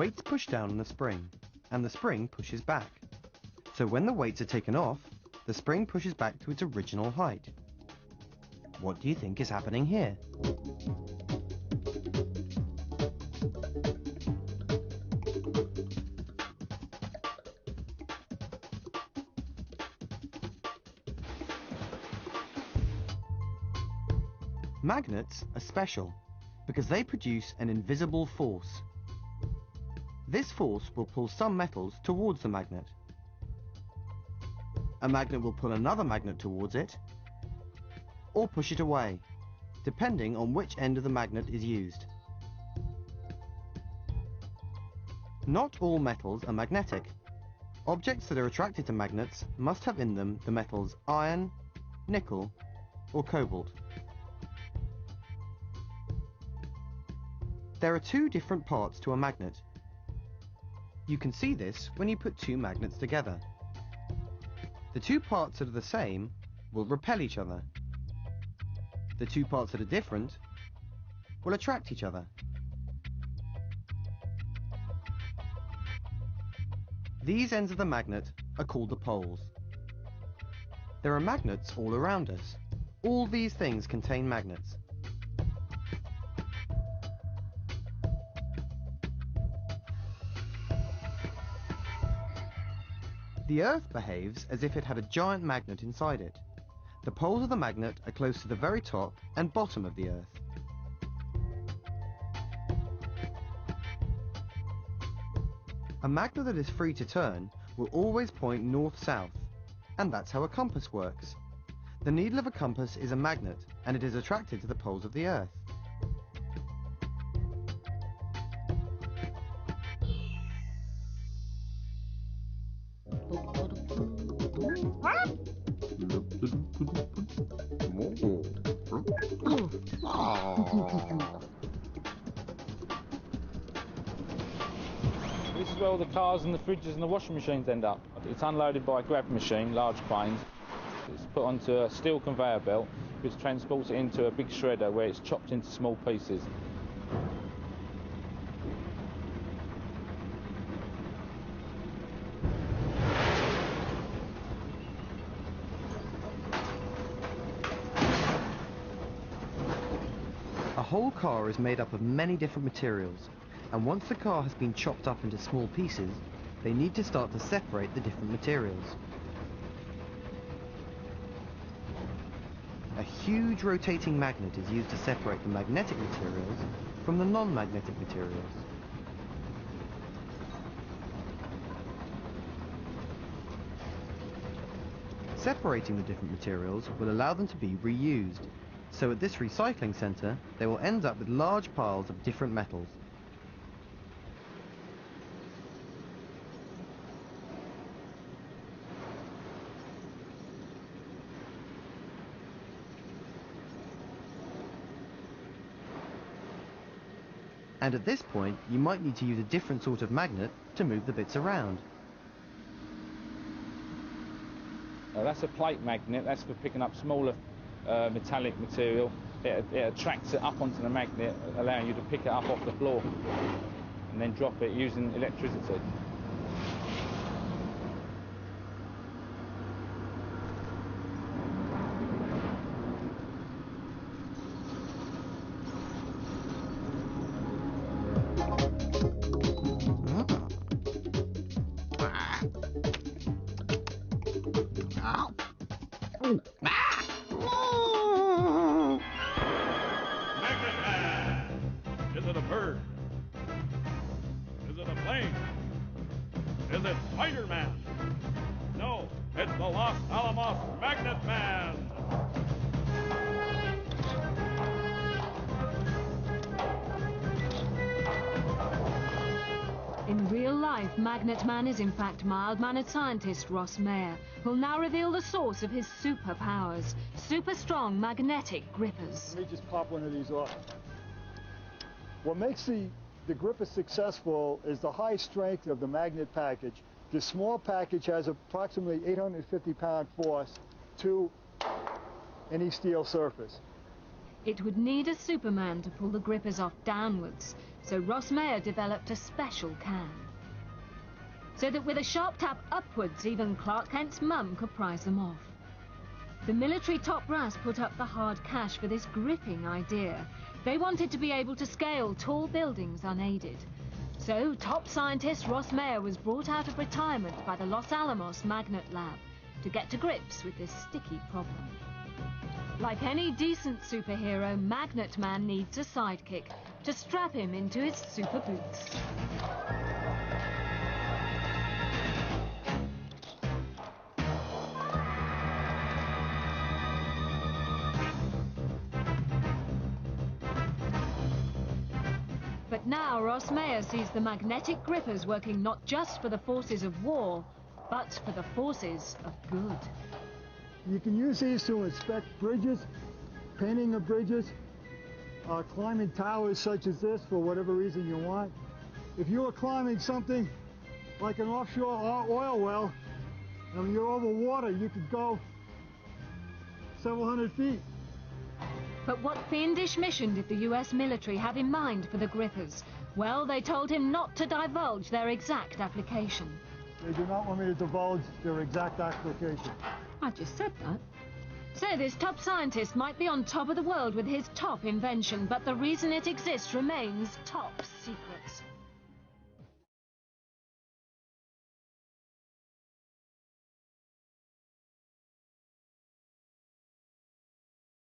weights push down on the spring, and the spring pushes back. So when the weights are taken off, the spring pushes back to its original height. What do you think is happening here? Magnets are special because they produce an invisible force. This force will pull some metals towards the magnet. A magnet will pull another magnet towards it, or push it away, depending on which end of the magnet is used. Not all metals are magnetic. Objects that are attracted to magnets must have in them the metals iron, nickel, or cobalt. There are two different parts to a magnet. You can see this when you put two magnets together. The two parts that are the same will repel each other. The two parts that are different will attract each other. These ends of the magnet are called the poles. There are magnets all around us. All these things contain magnets. The Earth behaves as if it had a giant magnet inside it. The poles of the magnet are close to the very top and bottom of the Earth. A magnet that is free to turn will always point north-south, and that's how a compass works. The needle of a compass is a magnet, and it is attracted to the poles of the Earth. This is where all the cars and the fridges and the washing machines end up. It's unloaded by a grab machine, large cranes. It's put onto a steel conveyor belt, which transports it into a big shredder where it's chopped into small pieces. A whole car is made up of many different materials, and once the car has been chopped up into small pieces, they need to start to separate the different materials. A huge rotating magnet is used to separate the magnetic materials from the non-magnetic materials. Separating the different materials will allow them to be reused, so at this recycling centre they will end up with large piles of different metals. And at this point, you might need to use a different sort of magnet to move the bits around. That's a plate magnet. That's for picking up smaller metallic material. It attracts it up onto the magnet, allowing you to pick it up off the floor and then drop it using electricity. Is it a bird? Is it a plane? Is it Spider-Man? No, it's the Los Alamos Magnet Man! In real life, Magnet Man is in fact mild-mannered scientist Ross Mayer, who'll now reveal the source of his superpowers, super-strong magnetic grippers. Let me just pop one of these off. What makes the gripper successful is the high strength of the magnet package. This small package has approximately 850 pound force to any steel surface. It would need a Superman to pull the grippers off downwards. So Ross Mayer developed a special can, so that with a sharp tap upwards, even Clark Kent's mum could prize them off. The military top brass put up the hard cash for this gripping idea. They wanted to be able to scale tall buildings unaided. So top scientist Ross Mayer was brought out of retirement by the Los Alamos Magnet Lab to get to grips with this sticky problem. Like any decent superhero, Magnet Man needs a sidekick to strap him into his super boots. But now Ross Mayer sees the magnetic grippers working not just for the forces of war, but for the forces of good. You can use these to inspect bridges, painting of bridges, climbing towers such as this for whatever reason you want. If you were climbing something like an offshore oil well, and you're over water, you could go several hundred feet. But what fiendish mission did the US military have in mind for the grippers? Well, they told him not to divulge their exact application. They do not want me to divulge their exact application. I just said that. So this top scientist might be on top of the world with his top invention, but the reason it exists remains top secret.